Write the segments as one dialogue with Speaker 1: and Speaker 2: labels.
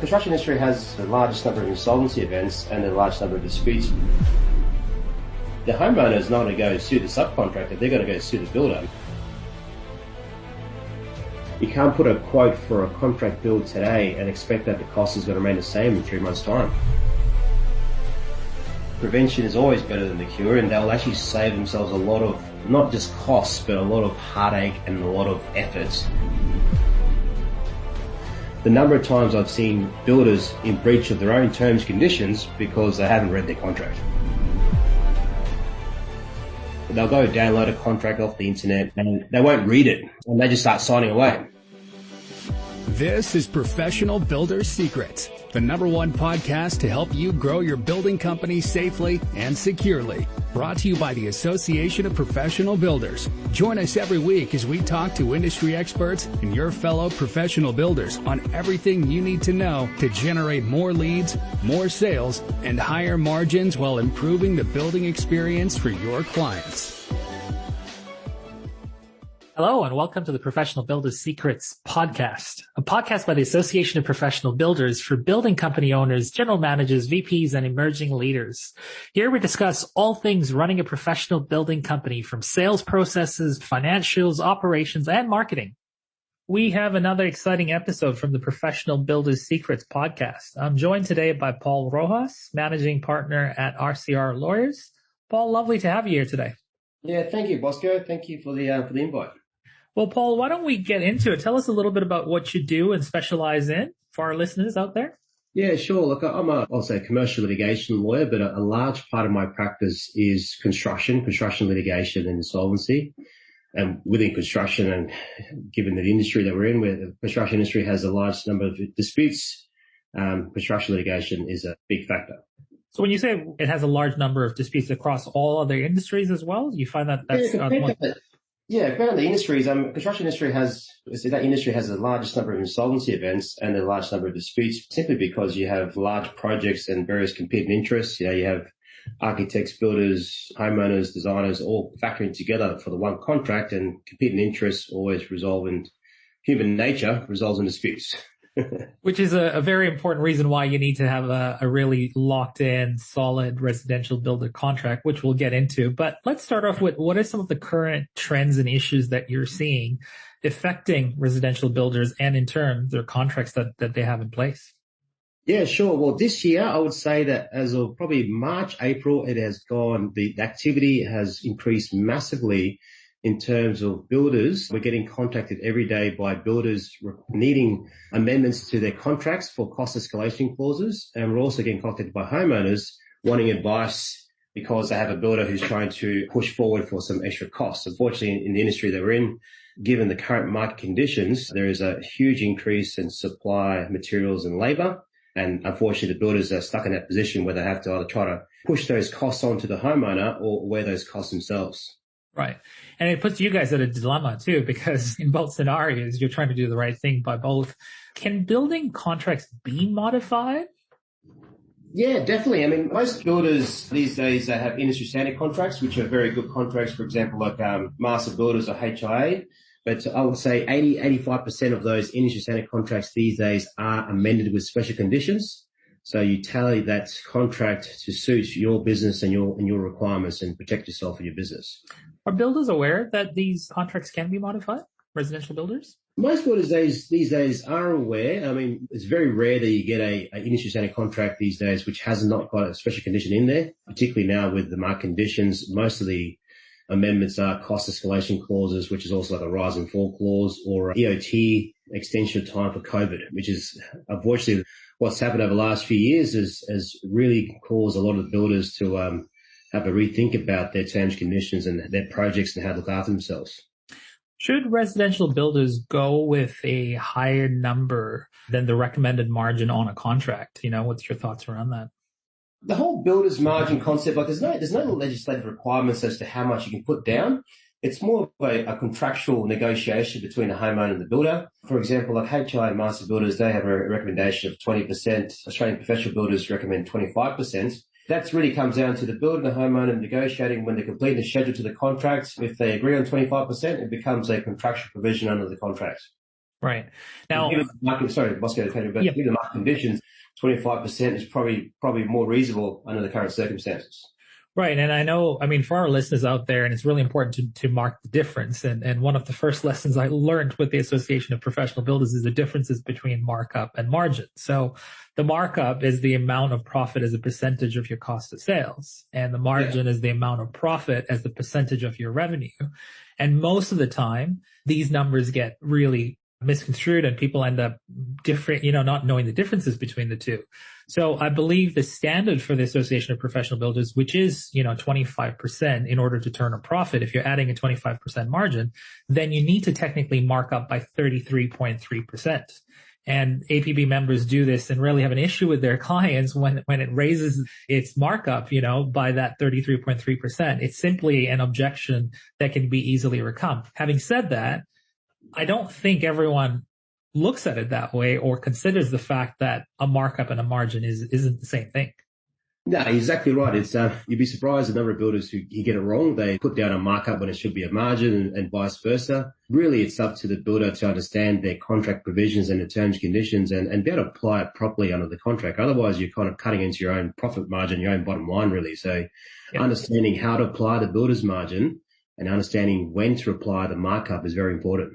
Speaker 1: construction industry has the largest number of insolvency events and the largest number of disputes. The homeowner is not going to go sue the subcontractor, they're going to go sue the builder. You can't put a quote for a contract build today and expect that the cost is going to remain the same in 3 months' time. Prevention is always better than the cure, and they'll actually save themselves a lot of, not just costs, but a lot of heartache and a lot of effort. The number of times I've seen builders in breach of their own terms and conditions because they haven't read their contract. They'll go download a contract off the internet and they won't read it and they just start signing away.
Speaker 2: This is Professional Builder's Secrets, the #1 podcast to help you grow your building company safely and securely. Brought to you by the Association of Professional Builders. Join us every week as we talk to industry experts and your fellow professional builders on everything you need to know to generate more leads, more sales, and higher margins while improving the building experience for your clients.
Speaker 3: Hello, and welcome to the Professional Builders Secrets podcast, a podcast by the Association of Professional Builders for building company owners, general managers, VPs, and emerging leaders. Here we discuss all things running a professional building company, from sales processes, financials, operations, and marketing. We have another exciting episode from the Professional Builders Secrets podcast. I'm joined today by Paul Rojas, managing partner at RCR Lawyers. Paul, lovely to have you here today.
Speaker 1: Yeah, thank you, Bosco. Thank you for the invite.
Speaker 3: Well, Paul, why don't we get into it? Tell us a little bit about what you do and specialize in for our listeners out there.
Speaker 1: Yeah, sure. Look, I'll say commercial litigation lawyer, but a large part of my practice is construction litigation and insolvency. And within construction, and given the industry that we're in, where the construction industry has the largest number of disputes, construction litigation is a big factor.
Speaker 3: So when you say it has a large number of disputes across all other industries as well, you find that that's
Speaker 1: compared to the industries, construction industry has the largest number of insolvency events and the largest number of disputes, simply because you have large projects and various competing interests. You have architects, builders, homeowners, designers, all factoring together for the one contract, and competing interests always resolve in human nature, resolves in disputes.
Speaker 3: Which is a very important reason why you need to have a really locked in, solid residential builder contract, which we'll get into. But let's start off with, what are some of the current trends and issues that you're seeing affecting residential builders and in turn their contracts that they have in place?
Speaker 1: Yeah, sure. Well, this year, I would say that as of probably March, April, the activity has increased massively. In terms of builders, we're getting contacted every day by builders needing amendments to their contracts for cost escalation clauses. And we're also getting contacted by homeowners wanting advice because they have a builder who's trying to push forward for some extra costs. Unfortunately, in the industry that we're in, given the current market conditions, there is a huge increase in supply of materials and labor. And unfortunately, the builders are stuck in that position where they have to either try to push those costs onto the homeowner or wear those costs themselves.
Speaker 3: Right. And it puts you guys at a dilemma too, because in both scenarios, you're trying to do the right thing by both. Can building contracts be modified?
Speaker 1: Yeah, definitely. I mean, most builders these days, they have industry standard contracts, which are very good contracts, for example, like master builders or HIA. But I would say 85% of those industry standard contracts these days are amended with special conditions. So you tally that contract to suit your business and your requirements and protect yourself and your business.
Speaker 3: Are builders aware that these contracts can be modified? Residential builders?
Speaker 1: Most builders these days are aware. I mean, it's very rare that you get a industry standard contract these days which has not got a special condition in there, particularly now with the market conditions. Most of the amendments are cost escalation clauses, which is also like a rise and fall clause, or EOT, extension of time for COVID, which is unfortunately what's happened over the last few years has really caused a lot of the builders to have a rethink about their terms, conditions, and their projects and how to look after themselves.
Speaker 3: Should residential builders go with a higher number than the recommended margin on a contract? What's your thoughts around that?
Speaker 1: The whole builder's margin concept, like there's no legislative requirements as to how much you can put down. It's more of a contractual negotiation between the homeowner and the builder. For example, like HIA master builders, they have a recommendation of 20%. Australian professional builders recommend 25%. That really comes down to the builder and the homeowner negotiating when they complete the schedule to the contract. If they agree on 25%, it becomes a contractual provision under the contract.
Speaker 3: Right. Now,
Speaker 1: given the market, sorry, Moscow, but
Speaker 3: yeah.
Speaker 1: given the market conditions, 25% is probably more reasonable under the current circumstances.
Speaker 3: Right. And I know, I mean, for our listeners out there, and it's really important to mark the difference. And one of the first lessons I learned with the Association of Professional Builders is the differences between markup and margin. So the markup is the amount of profit as a percentage of your cost of sales. And the margin is the amount of profit as the percentage of your revenue. And most of the time, these numbers get really misconstrued and people end up different, not knowing the differences between the two. So I believe the standard for the Association of Professional Builders, which is, 25% in order to turn a profit, if you're adding a 25% margin, then you need to technically mark up by 33.3%. And APB members do this and really have an issue with their clients when it raises its markup, by that 33.3%. It's simply an objection that can be easily overcome. Having said that, I don't think everyone looks at it that way or considers the fact that a markup and a margin isn't the same thing.
Speaker 1: No, exactly right. It's you'd be surprised the number of builders who get it wrong. They put down a markup when it should be a margin and vice versa. Really, it's up to the builder to understand their contract provisions and the terms and conditions and be able to apply it properly under the contract. Otherwise, you're kind of cutting into your own profit margin, your own bottom line, really. So understanding how to apply the builder's margin and understanding when to apply the markup is very important.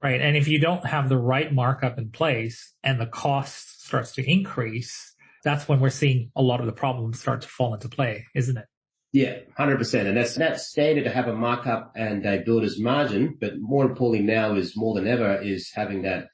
Speaker 3: Right. And if you don't have the right markup in place and the cost starts to increase, that's when we're seeing a lot of the problems start to fall into play, isn't it?
Speaker 1: Yeah, 100%. And that's standard to have a markup and a builder's margin. But more importantly now is more than ever is having that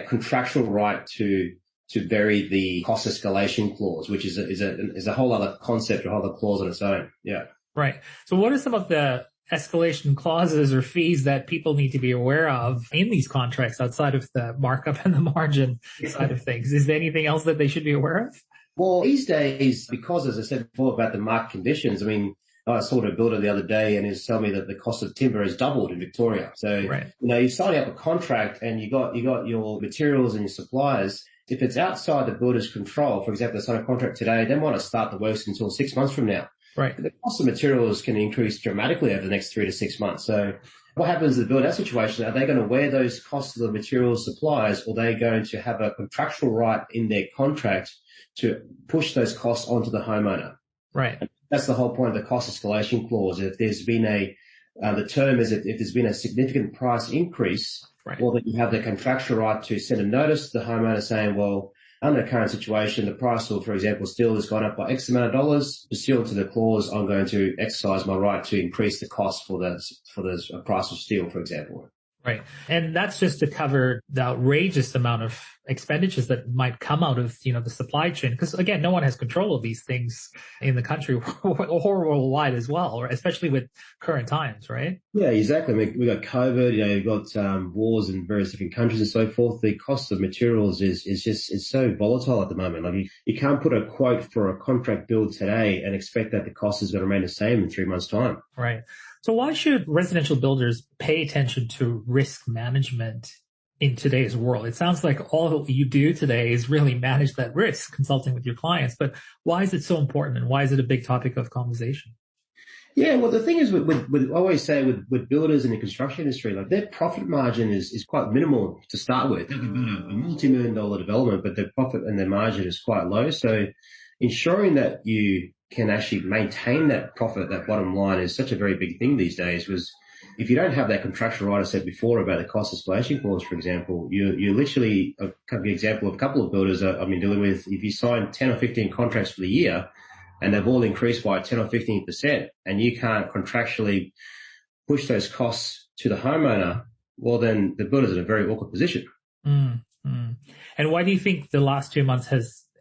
Speaker 1: contractual right to vary the cost escalation clause, which is a whole other concept, a whole other clause on its own. Yeah.
Speaker 3: Right. So what are some of the escalation clauses or fees that people need to be aware of in these contracts outside of the markup and the margin side of things? Is there anything else that they should be aware of?
Speaker 1: Well, these days, because as I said before about the market conditions, I mean, I saw a builder the other day and he was telling me that the cost of timber has doubled in Victoria. So, you're signing up a contract and you got your materials and your suppliers. If it's outside the builder's control, for example, they sign a contract today, they might not start the works until 6 months from now.
Speaker 3: Right.
Speaker 1: The cost of materials can increase dramatically over the next 3 to 6 months. So what happens in the build-out situation? Are they going to wear those costs of the materials suppliers, or are they going to have a contractual right in their contract to push those costs onto the homeowner?
Speaker 3: Right.
Speaker 1: And that's the whole point of the cost escalation clause. If there's been the term is if there's been a significant price increase, well, then you have the contractual right to send a notice to the homeowner saying, well, under the current situation, the price of, for example, steel has gone up by X amount of dollars. Pursuant to the clause, I'm going to exercise my right to increase the cost for the price of steel, for example.
Speaker 3: Right. And that's just to cover the outrageous amount of expenditures that might come out of, the supply chain. Because again, no one has control of these things in the country or worldwide as well, or especially with current times, right?
Speaker 1: Yeah, exactly. I mean, we got COVID, you've got wars in various different countries and so forth. The cost of materials is so volatile at the moment. Like you can't put a quote for a contract build today and expect that the cost is going to remain the same in 3 months' time.
Speaker 3: Right. So why should residential builders pay attention to risk management in today's world? It sounds like all you do today is really manage that risk, consulting with your clients. But why is it so important, and why is it a big topic of conversation?
Speaker 1: Yeah, well, the thing is, with I always say with builders in the construction industry, like their profit margin is quite minimal to start with. They can build a multi-million-dollar development, but their profit and their margin is quite low. So ensuring that you can actually maintain that profit, that bottom line, is such a very big thing these days. Was if you don't have that contractual right I said before about the cost escalation clause, for example, you literally, a example of a couple of builders I've been dealing with, if you sign 10 or 15 contracts for the year and they've all increased by 10 or 15% and you can't contractually push those costs to the homeowner, well, then the builder's in a very awkward position.
Speaker 3: And why do you think the last 2 months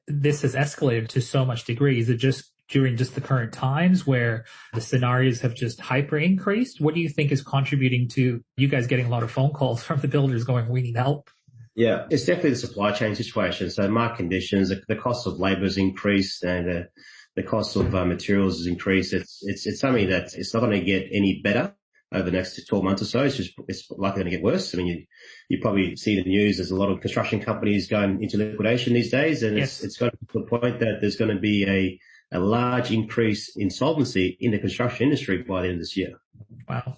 Speaker 3: this has escalated to so much degree? Is it just during just the current times where the scenarios have just hyper increased? What do you think is contributing to you guys getting a lot of phone calls from the builders going, we need help?
Speaker 1: Yeah, it's definitely the supply chain situation. So market conditions, the cost of labor has increased and the cost of materials has increased. It's something that it's not going to get any better over the next 12 months or so. It's likely going to get worse. I mean, you probably see the news. There's a lot of construction companies going into liquidation these days, and it's going to the point that there's going to be a large increase in solvency in the construction industry by the end of this year.
Speaker 3: Wow.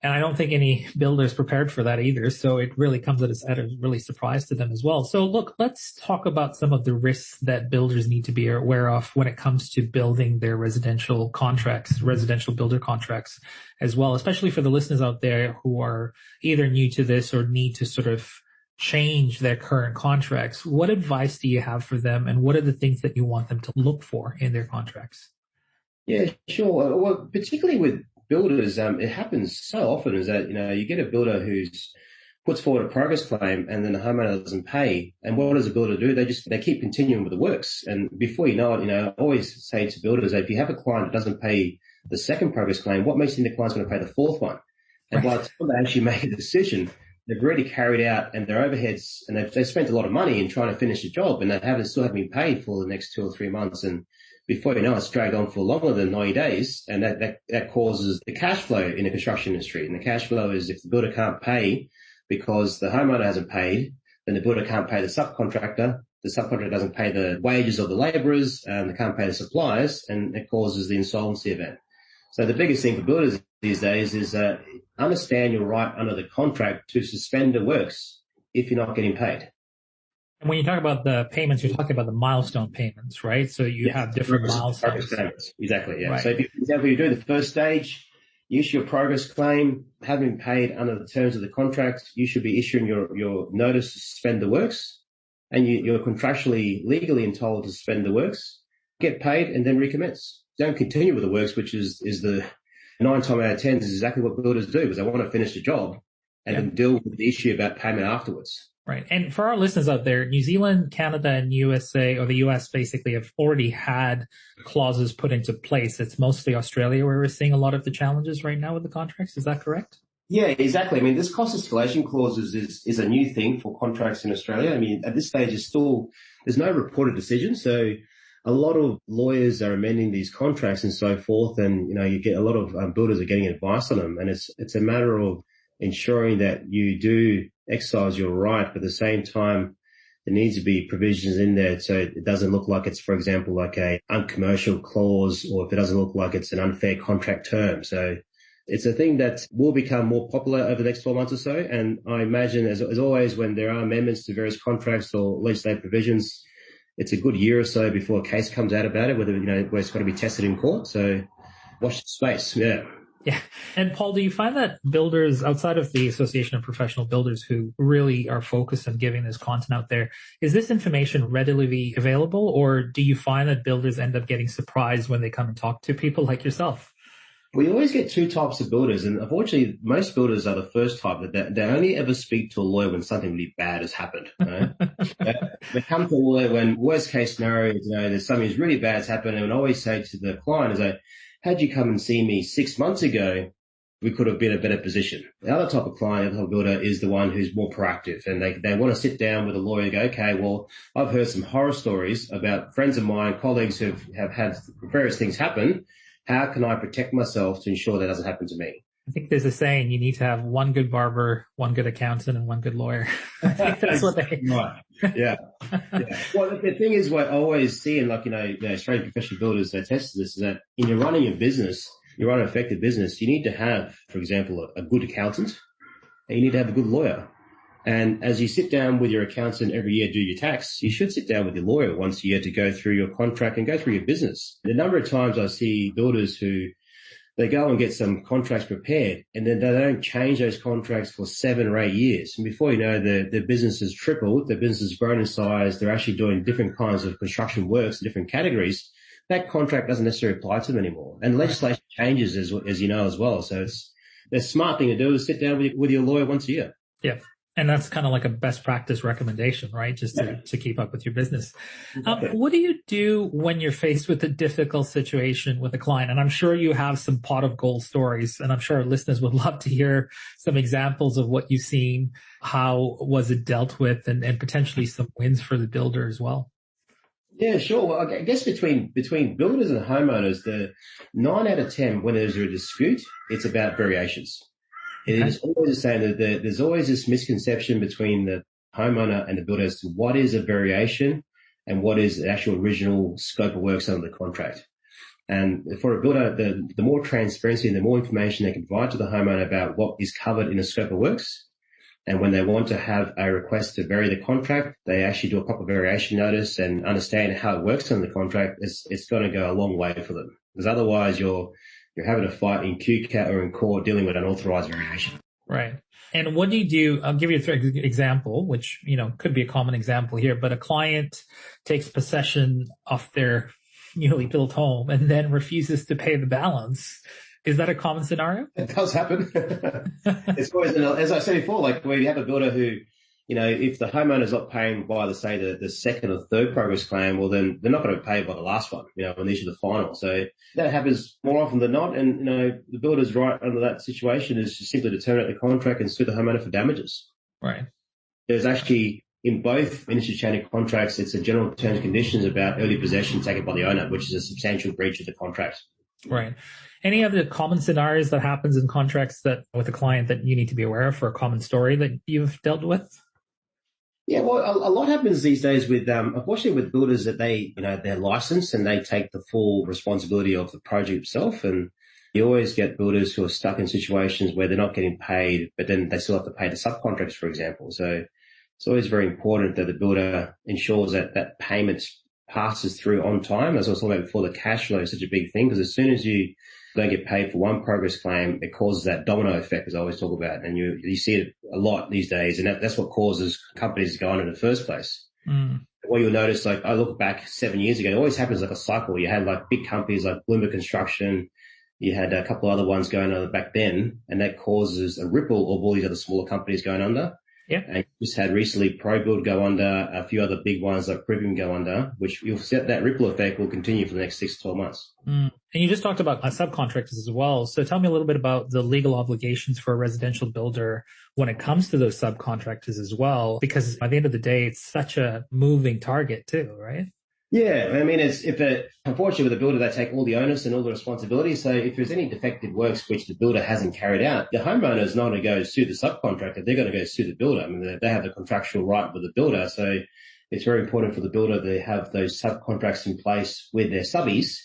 Speaker 3: And I don't think any builder is prepared for that either. So it really comes at a really surprise to them as well. So look, let's talk about some of the risks that builders need to be aware of when it comes to building their residential contracts, residential builder contracts as well, especially for the listeners out there who are either new to this or need to sort of change their current contracts. What advice do you have for them, and what are the things that you want them to look for in their contracts?
Speaker 1: Yeah, sure. Well, particularly with builders, it happens so often is that, you get a builder who's puts forward a progress claim and then the homeowner doesn't pay. And what does a builder do? They keep continuing with the works. And before you know it, I always say to builders that if you have a client that doesn't pay the second progress claim, what makes you think the client's going to pay the fourth one? And by the time they actually make a decision, they've already carried out and their overheads, and they've spent a lot of money in trying to finish the job, and they still haven't been paid for the next 2 or 3 months. And before you know it's dragged on for longer than 90 days. And that causes the cash flow in the construction industry. And the cash flow is if the builder can't pay because the homeowner hasn't paid, then the builder can't pay the subcontractor. The subcontractor doesn't pay the wages of the laborers, and they can't pay the suppliers, and it causes the insolvency event. So the biggest thing for builders these days is understand your right under the contract to suspend the works if you're not getting paid.
Speaker 3: And when you talk about the payments, you're talking about the milestone payments, right? So you have different milestones.
Speaker 1: Exactly, yeah.
Speaker 3: Right.
Speaker 1: So if, for example, you do the first stage, you issue a progress claim, having been paid under the terms of the contract, you should be issuing your notice to suspend the works, and you're contractually, legally entitled to suspend the works, get paid, and then recommence. Don't continue with the works, which is the 9 times out of 10 is exactly what builders do, because they want to finish the job and then deal with the issue about payment afterwards.
Speaker 3: Right. And for our listeners out there, New Zealand, Canada, and USA, or the US basically have already had clauses put into place. It's mostly Australia where we're seeing a lot of the challenges right now with the contracts. Is that correct?
Speaker 1: Yeah, exactly. I mean, this cost escalation clauses is a new thing for contracts in Australia. I mean, at this stage, there's no reported decision. So a lot of lawyers are amending these contracts and so forth. And, you get a lot of builders are getting advice on them. And it's a matter of ensuring that you do exercise your right, but at the same time, there needs to be provisions in there so it doesn't look like it's, for example, like a uncommercial clause, or if it doesn't look like it's an unfair contract term. So it's a thing that will become more popular over the next 12 months or so. And I imagine, as always, when there are amendments to various contracts or legislative provisions, it's a good year or so before a case comes out about it, where it's got to be tested in court. So watch the space. Yeah.
Speaker 3: Yeah. And Paul, do you find that builders outside of the Association of Professional Builders who really are focused on giving this content out there, is this information readily available, or do you find that builders end up getting surprised when they come and talk to people like yourself?
Speaker 1: We always get two types of builders, and unfortunately, most builders are the first type, that they only ever speak to a lawyer when something really bad has happened. They come to a lawyer when worst case scenario, there's something that's really bad has happened, and I always say to the client is that, had you come and see me 6 months ago, we could have been in a better position. The other type of client, the type of builder, is the one who's more proactive, and they want to sit down with a lawyer and go, okay, well, I've heard some horror stories about friends of mine, colleagues who have had various things happen. How can I protect myself to ensure that doesn't happen to me?
Speaker 3: I think there's a saying, you need to have one good barber, one good accountant, and one good lawyer. I think that's what they...
Speaker 1: Right. Yeah. Well, the thing is, what I always see, and Australian professional builders, they test this, is that in your running your business, you run an effective business, you need to have, for example, a good accountant, and you need to have a good lawyer. And as you sit down with your accountant every year, do your tax, you should sit down with your lawyer once a year to go through your contract and go through your business. The number of times I see builders who they go and get some contracts prepared, and then they don't change those contracts for 7 or 8 years. And before you know, their business has tripled, their business has grown in size, they're actually doing different kinds of construction works in different categories. That contract doesn't necessarily apply to them anymore. And legislation changes, as you know, as well. So the smart thing to do is sit down with your lawyer once a year.
Speaker 3: Yeah. And that's kind of like a best practice recommendation, right? Just to keep up with your business. What do you do when you're faced with a difficult situation with a client? And I'm sure you have some pot of gold stories, and I'm sure our listeners would love to hear some examples of what you've seen. How was it dealt with, and potentially some wins for the builder as well?
Speaker 1: Yeah, sure. Well, I guess between builders and homeowners, the 9 out of 10, when there's a dispute, it's about variations. It is always the same, that there's always this misconception between the homeowner and the builder as to what is a variation and what is the actual original scope of works under the contract. And for a builder, the more transparency and the more information they can provide to the homeowner about what is covered in the scope of works. And when they want to have a request to vary the contract, they actually do a proper variation notice and understand how it works on the contract. It's going to go a long way for them, because otherwise you're having a fight in QCAT or in court dealing with unauthorized variation.
Speaker 3: Right. And what do you do? I'll give you an example, which, could be a common example here, but a client takes possession of their newly built home and then refuses to pay the balance. Is that a common scenario?
Speaker 1: It does happen. It's always, as I said before, like where you have a builder who, if the homeowner's not paying by the second or third progress claim, well, then they're not going to pay by the last one, when these are the final. So that happens more often than not. And, the builder's right under that situation is just simply to terminate the contract and sue the homeowner for damages.
Speaker 3: Right.
Speaker 1: There's actually, in both industry standard contracts, it's a general terms and conditions about early possession taken by the owner, which is a substantial breach of the contract.
Speaker 3: Right. Any of the common scenarios that happens in contracts that with a client that you need to be aware of, for a common story that you've dealt with?
Speaker 1: Yeah, well, a lot happens these days with, unfortunately, with builders that they're licensed and they take the full responsibility of the project itself. And you always get builders who are stuck in situations where they're not getting paid, but then they still have to pay the subcontractors, for example. So it's always very important that the builder ensures that payment passes through on time. As I was talking about before, the cash flow is such a big thing, because as soon as you don't get paid for one progress claim, it causes that domino effect, as I always talk about. And you see it a lot these days. And that's what causes companies to go on in the first place.
Speaker 3: Mm.
Speaker 1: What you'll notice, like I look back 7 years ago, it always happens like a cycle. You had like big companies like Bloomberg Construction. You had a couple of other ones going on back then, and that causes a ripple of all these other smaller companies going under.
Speaker 3: Yeah.
Speaker 1: And you just had recently ProBuild go under, a few other big ones like Privium go under, which you'll see that ripple effect will continue for the next 6 to 12 months.
Speaker 3: Mm. And you just talked about subcontractors as well. So tell me a little bit about the legal obligations for a residential builder when it comes to those subcontractors as well, because at the end of the day, it's such a moving target too, right?
Speaker 1: Yeah, I mean, unfortunately with the builder, they take all the onus and all the responsibility. So if there's any defective works which the builder hasn't carried out, the homeowner is not going to go sue the subcontractor. They're going to go sue the builder. I mean, they have the contractual right with the builder. So it's very important for the builder to have those subcontracts in place with their subbies.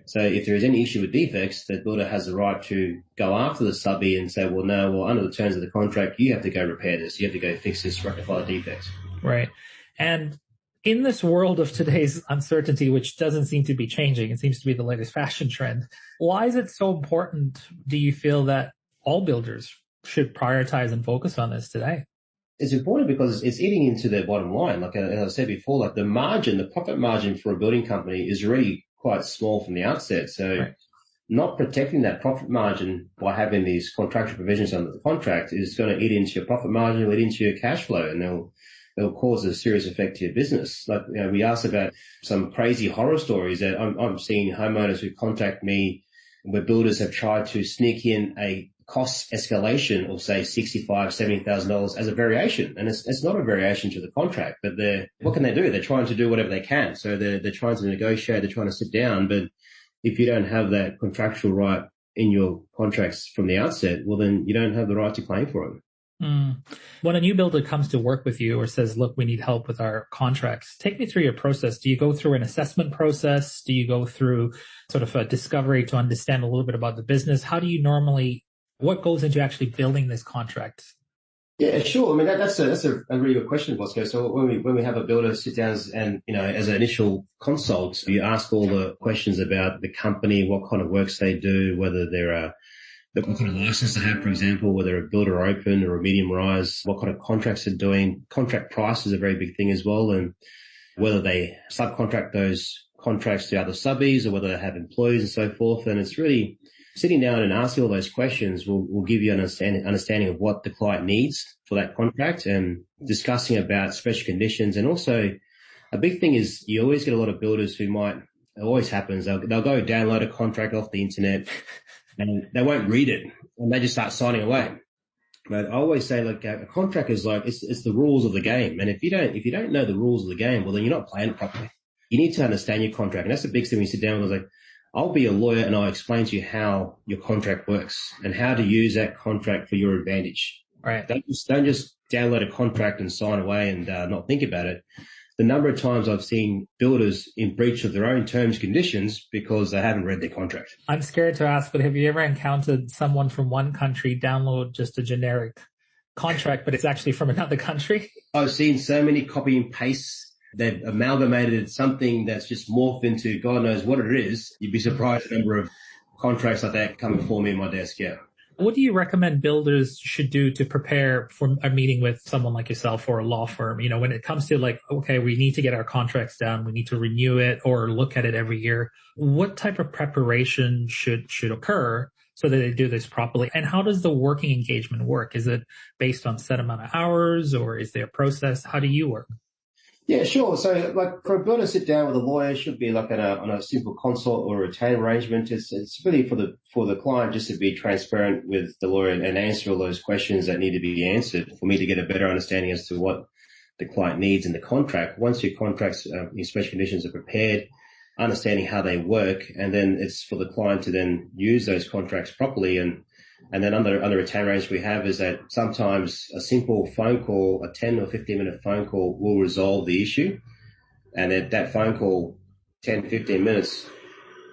Speaker 1: So if there is any issue with defects, the builder has the right to go after the subbie and say, under the terms of the contract, you have to go repair this. You have to go fix this, rectify the defects.
Speaker 3: Right. And in this world of today's uncertainty, which doesn't seem to be changing, it seems to be the latest fashion trend. Why is it so important, do you feel, that all builders should prioritize and focus on this today?
Speaker 1: It's important because it's eating into their bottom line. Like as I said before, like the profit margin for a building company is really quite small from the outset. So right. Not protecting that profit margin by having these contractual provisions under the contract is going to eat into your profit margin, it'll eat into your cash flow, and they'll cause a serious effect to your business. Like, we asked about some crazy horror stories that I'm seeing homeowners who contact me where builders have tried to sneak in a cost escalation of say $65,000, $70,000 as a variation. And it's not a variation to the contract, but what can they do? They're trying to do whatever they can. So they're trying to negotiate, they're trying to sit down. But if you don't have that contractual right in your contracts from the outset, well, then you don't have the right to claim for it.
Speaker 3: Mm. When a new builder comes to work with you or says, look, we need help with our contracts, take me through your process. Do you go through an assessment process? Do you go through sort of a discovery to understand a little bit about the business? How do you what goes into actually building this contract?
Speaker 1: Yeah, sure. I mean, that's a really good question, Bosco. So when we have a builder sit down and, as an initial consult, you ask all the questions about the company, what kind of works they do, whether they're what kind of license they have, for example, whether they're a builder open or a medium rise, what kind of contracts they're doing. Contract price is a very big thing as well, and whether they subcontract those contracts to other subbies or whether they have employees and so forth. And it's really sitting down and asking all those questions will give you an understanding of what the client needs for that contract, and discussing about special conditions. And also a big thing is you always get a lot of builders who it always happens, they'll go download a contract off the internet and they won't read it and they just start signing away. But I always say, like, a contract is like, it's the rules of the game. And if you don't know the rules of the game, well, then you're not playing it properly. You need to understand your contract. And that's the big thing when you sit down and like, I'll be a lawyer and I'll explain to you how your contract works and how to use that contract for your advantage.
Speaker 3: Right.
Speaker 1: Don't just download a contract and sign away and not think about it. the number of times I've seen builders in breach of their own terms and conditions because they haven't read their contract.
Speaker 3: I'm scared to ask, but have you ever encountered someone from one country download just a generic contract, but it's actually from another country?
Speaker 1: I've seen so many copy and pastes. They've amalgamated something that's just morphed into God knows what it is. You'd be surprised the number of contracts like that come before me on my desk, yeah.
Speaker 3: What do you recommend builders should do to prepare for a meeting with someone like yourself or a law firm? You know, when it comes to like, okay, we need to get our contracts done, we need to renew it or look at it every year. What type of preparation should occur so that they do this properly? And how does the working engagement work? Is it based on set amount of hours or is there a process? How do you work?
Speaker 1: Yeah, sure. So like for a builder to sit down with a lawyer, it should be like on a simple consult or a retained arrangement. It's really for the client just to be transparent with the lawyer and answer all those questions that need to be answered for me to get a better understanding as to what the client needs in the contract. Once your contracts, your special conditions are prepared, understanding how they work, and then it's for the client to then use those contracts properly. And then under retained arrangement we have is that sometimes a simple phone call, a 10 or 15-minute phone call will resolve the issue. And that phone call, 10, 15 minutes,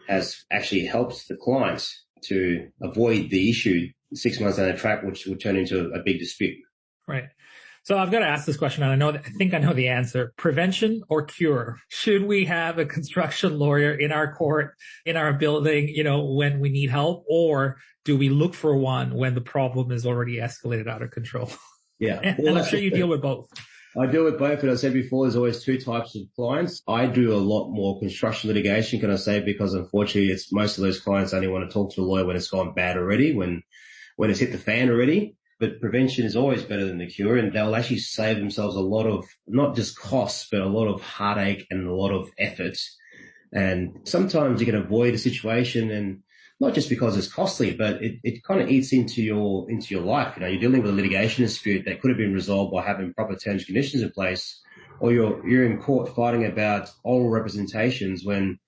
Speaker 1: has actually helped the client to avoid the issue 6 months down the track, which will turn into a big dispute.
Speaker 3: Right. So I've got to ask this question, and I think I know the answer. Prevention or cure? Should we have a construction lawyer in our court, in our building, you know, when we need help, or do we look for one when the problem is already escalated out of control?
Speaker 1: Yeah.
Speaker 3: And I'm sure you deal with both.
Speaker 1: I deal with both, and I said before, there's always two types of clients. I do a lot more construction litigation, can I say, because unfortunately, it's most of those clients only want to talk to a lawyer when it's gone bad already, when it's hit the fan already. But prevention is always better than the cure, and they'll actually save themselves a lot of, not just costs, but a lot of heartache and a lot of effort. And sometimes you can avoid a situation, and not just because it's costly, but it kind of eats into your life. You know, you're dealing with a litigation dispute that could have been resolved by having proper terms and conditions in place, or you're in court fighting about oral representations when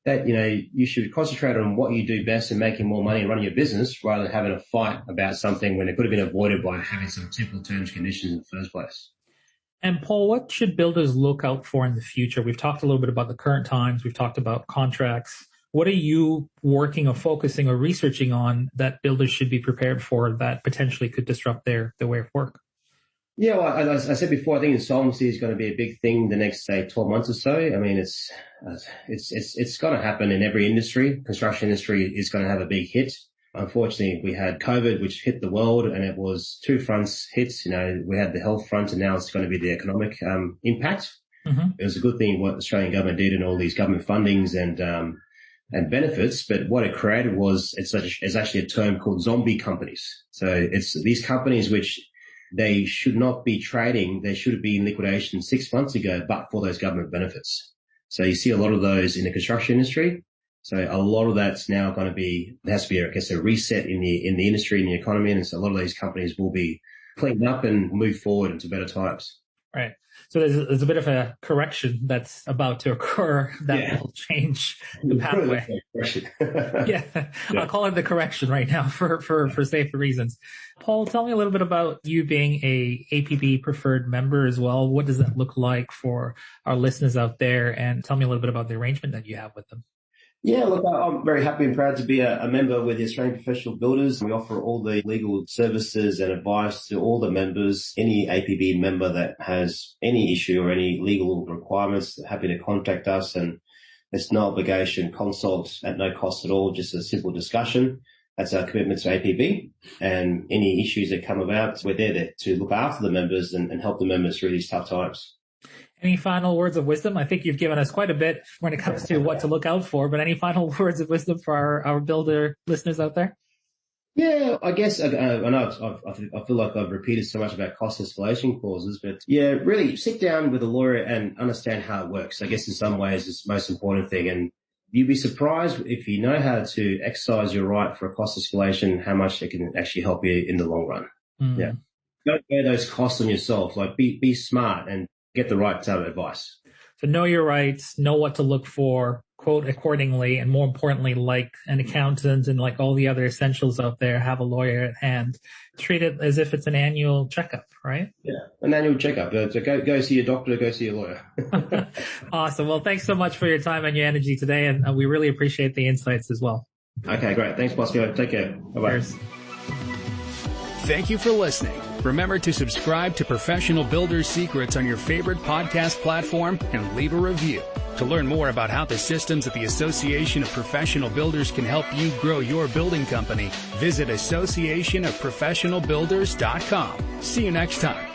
Speaker 1: that, you know, you should concentrate on what you do best in making more money and running your business rather than having a fight about something when it could have been avoided by having some simple terms and conditions in the first place.
Speaker 3: And Paul, what should builders look out for in the future? We've talked a little bit about the current times. We've talked about contracts. What are you working or focusing or researching on that builders should be prepared for that potentially could disrupt their way of work?
Speaker 1: Yeah, well, as I said before, I think insolvency is going to be a big thing the next, say, 12 months or so. I mean, it's going to happen in every industry. Construction industry is going to have a big hit. Unfortunately, we had COVID, which hit the world, and it was two fronts hits. You know, we had the health front, and now it's going to be the economic impact. Mm-hmm. It was a good thing what the Australian government did and all these government fundings and benefits, but what it created was it's actually a term called zombie companies. So it's these companies which they should not be trading. They should be in liquidation 6 months ago, but for those government benefits. So you see a lot of those in the construction industry. So a lot of that's now going to be, there has to be, I guess, a reset in the industry and the economy. And so a lot of these companies will be cleaned up and move forward into better times.
Speaker 3: Right. So there's a bit of a correction that's about to occur that will change the pathway. Yeah. I'll call it the correction right now for safer reasons. Paul, tell me a little bit about you being a APB preferred member as well. What does that look like for our listeners out there? And tell me a little bit about the arrangement that you have with them.
Speaker 1: Yeah, look, I'm very happy and proud to be a member with the Australian Professional Builders. We offer all the legal services and advice to all the members. Any APB member that has any issue or any legal requirements, happy to contact us, and it's no obligation consult at no cost at all, just a simple discussion. That's our commitment to APB, and any issues that come about, we're there to look after the members and help the members through these tough times.
Speaker 3: Any final words of wisdom? I think you've given us quite a bit when it comes to what to look out for, but any final words of wisdom for our builder listeners out there?
Speaker 1: Yeah, I guess I know I feel like I've repeated so much about cost escalation clauses, but yeah, really sit down with a lawyer and understand how it works. I guess in some ways it's the most important thing, and you'd be surprised if you know how to exercise your right for a cost escalation, how much it can actually help you in the long run. Mm. Yeah, don't bear those costs on yourself. Like be smart and get the right advice.
Speaker 3: So know your rights, know what to look for, quote accordingly, and more importantly, like an accountant and like all the other essentials out there, have a lawyer at hand. Treat it as if it's an annual checkup, right?
Speaker 1: Yeah, an annual checkup. So go see your doctor, go see your lawyer.
Speaker 3: Awesome. Well, thanks so much for your time and your energy today, and we really appreciate the insights as well.
Speaker 1: Okay, great. Thanks, Bosco. Take care. Bye-bye.
Speaker 3: Cheers.
Speaker 2: Thank you for listening. Remember to subscribe to Professional Builders Secrets on your favorite podcast platform and leave a review. To learn more about how the systems at the Association of Professional Builders can help you grow your building company, visit associationofprofessionalbuilders.com. See you next time.